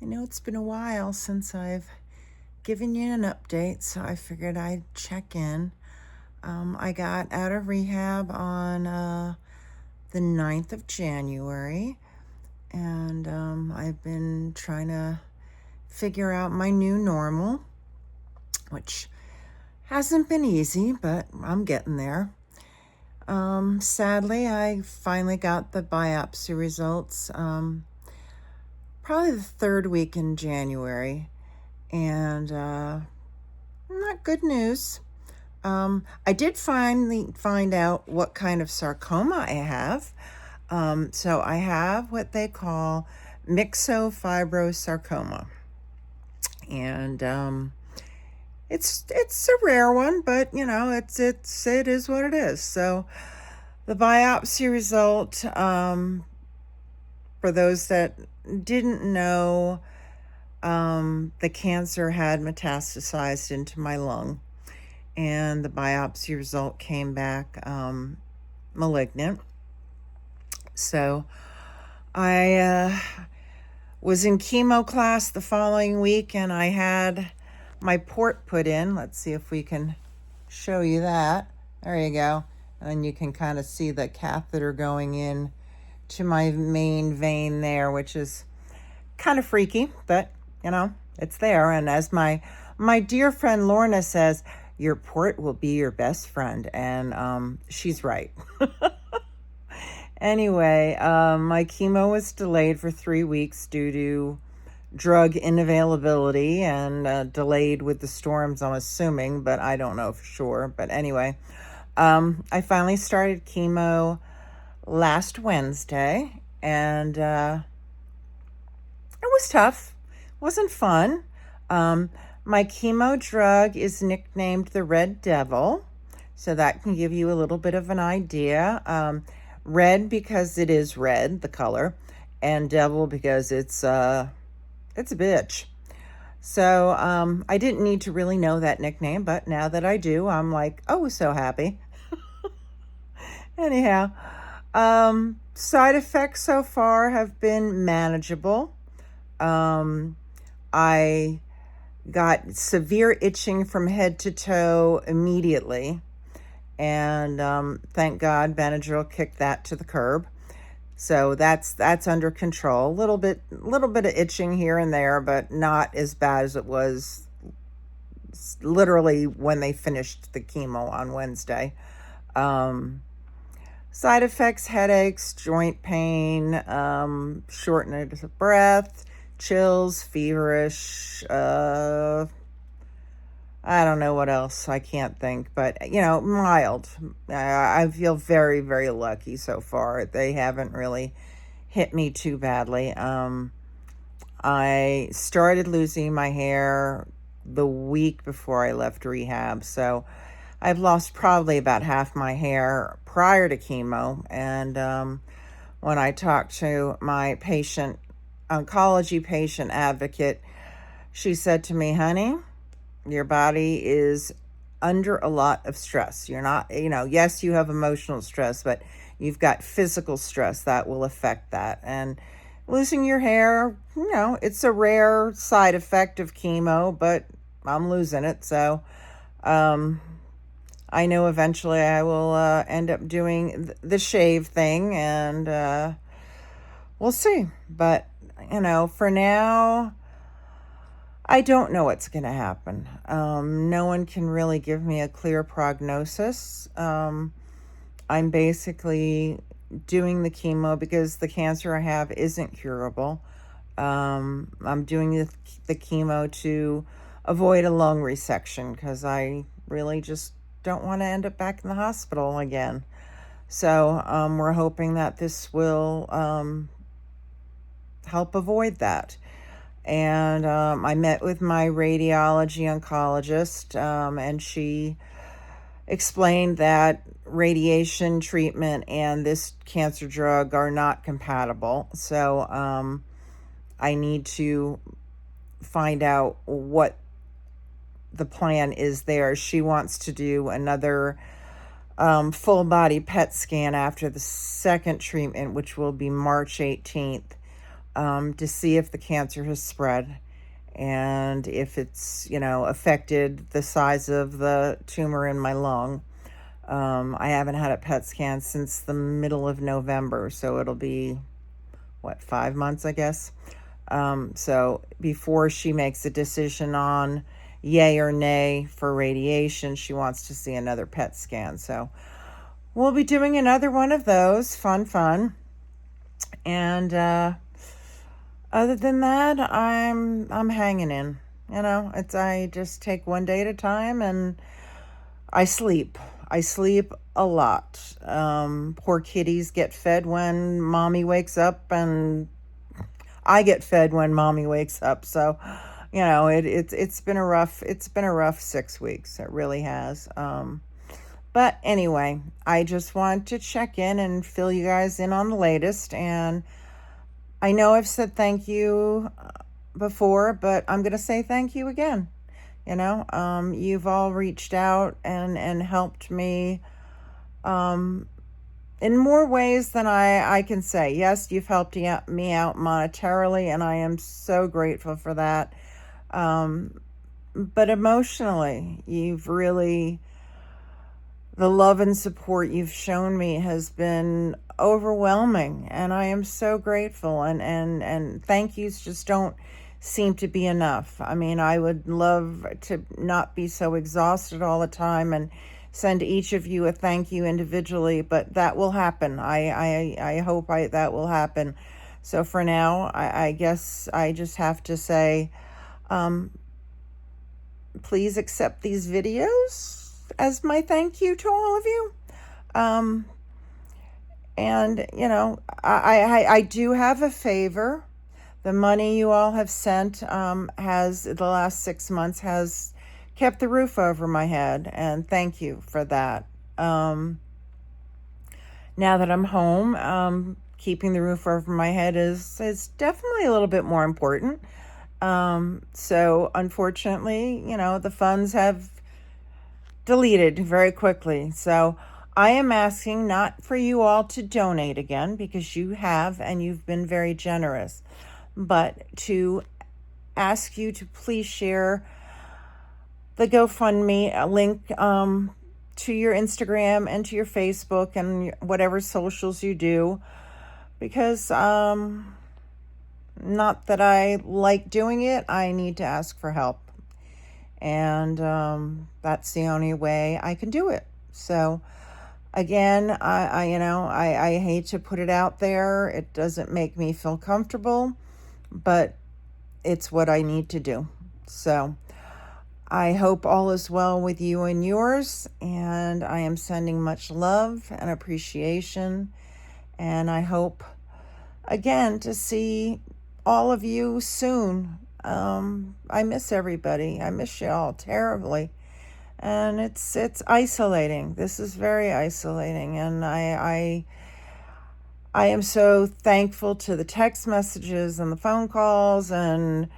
I know it's been a while since I've given you an update, so I figured I'd check in. I got out of rehab on the 9th of January, and I've been trying to figure out my new normal, which hasn't been easy, but I'm getting there. Sadly, I finally got the biopsy results probably the third week in January, and not good news. I did finally find out what kind of sarcoma I have. So I have what they call myxofibrosarcoma, and it's a rare one, but it is what it is. So the biopsy result, for those that didn't know, the cancer had metastasized into my lung, and the biopsy result came back malignant. So I was in chemo class the following week, and I had my port put in. Let's see if we can show you that. There you go. And then you can kind of see the catheter going in to my main vein there, which is kind of freaky, but it's there. And as my dear friend Lorna says, your port will be your best friend, and she's right. Anyway, my chemo was delayed for 3 weeks due to drug unavailability and delayed with the storms, I'm assuming, but I don't know for sure. But anyway, I finally started chemo last Wednesday, and it was tough. It wasn't fun. My chemo drug is nicknamed the Red Devil, so that can give you a little bit of an idea. Red because it is red, the color, and devil because it's a bitch. So I didn't need to really know that nickname, but now that I do, I'm like, oh, so happy. Anyhow, side effects so far have been manageable. I got severe itching from head to toe immediately, and thank God Benadryl kicked that to the curb. So that's under control. A little bit of itching here and there, but not as bad as it was literally when they finished the chemo on Wednesday. Side effects: headaches, joint pain, shortness of breath, chills, feverish, I don't know what else. I can't think, but mild. I feel very, very lucky so far. They haven't really hit me too badly. I started losing my hair the week before I left rehab, so I've lost probably about half my hair prior to chemo. And when I talked to my oncology patient advocate, she said to me, honey, your body is under a lot of stress. You're not, yes, you have emotional stress, but you've got physical stress that will affect that. And losing your hair, it's a rare side effect of chemo, but I'm losing it. So I know eventually I will end up doing the shave thing, and we'll see. But, for now, I don't know what's going to happen. No one can really give me a clear prognosis. I'm basically doing the chemo because the cancer I have isn't curable. I'm doing the chemo to avoid a lung resection because I really just don't want to end up back in the hospital again. So we're hoping that this will help avoid that. And I met with my radiology oncologist, and she explained that radiation treatment and this cancer drug are not compatible. So I need to find out what the plan is there. She wants to do another full body PET scan after the second treatment, which will be March 18th. to see if the cancer has spread and if it's, affected the size of the tumor in my lung. I haven't had a PET scan since the middle of November, so it'll be, 5 months, I guess. So before she makes a decision on yay or nay for radiation, she wants to see another PET scan. So we'll be doing another one of those. Fun. And other than that, I'm hanging in. I just take one day at a time, and I sleep. I sleep a lot. Poor kitties get fed when mommy wakes up, and I get fed when mommy wakes up. So, it's been a rough 6 weeks. It really has. But anyway, I just want to check in and fill you guys in on the latest. And I know I've said thank you before, but I'm going to say thank you again. You've all reached out and helped me in more ways than I can say. Yes, you've helped me out monetarily, and I am so grateful for that. But emotionally, the love and support you've shown me has been overwhelming, and I am so grateful, and thank yous just don't seem to be enough. I mean, I would love to not be so exhausted all the time and send each of you a thank you individually, but that will happen. I hope that will happen. So for now, I guess I just have to say, please accept these videos as my thank you to all of you. And I do have a favor. The money you all have sent has, the last 6 months, has kept the roof over my head, and thank you for that. Now that I'm home, keeping the roof over my head is definitely a little bit more important. So unfortunately, the funds have deleted very quickly. So I am asking not for you all to donate again, because you have, and you've been very generous, but to ask you to please share the GoFundMe link to your Instagram and to your Facebook and whatever socials you do, because not that I like doing it, I need to ask for help, and that's the only way I can do it. So again, I hate to put it out there. It doesn't make me feel comfortable, but it's what I need to do. So I hope all is well with you and yours, and I am sending much love and appreciation, and I hope again to see all of you soon. I miss everybody. I miss you all terribly, and it's isolating. This is very isolating, and I am so thankful to the text messages and the phone calls, and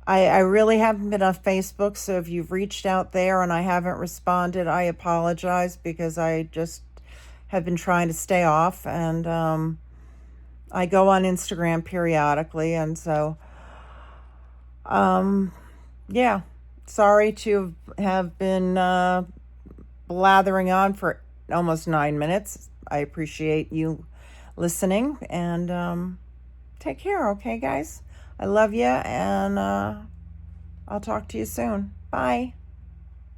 I really haven't been on Facebook, so if you've reached out there and I haven't responded, I apologize, because I just have been trying to stay off, and I go on Instagram periodically, and so yeah, sorry to have been blathering on for almost 9 minutes. I appreciate you listening, and take care, okay, guys? I love you, and I'll talk to you soon. Bye.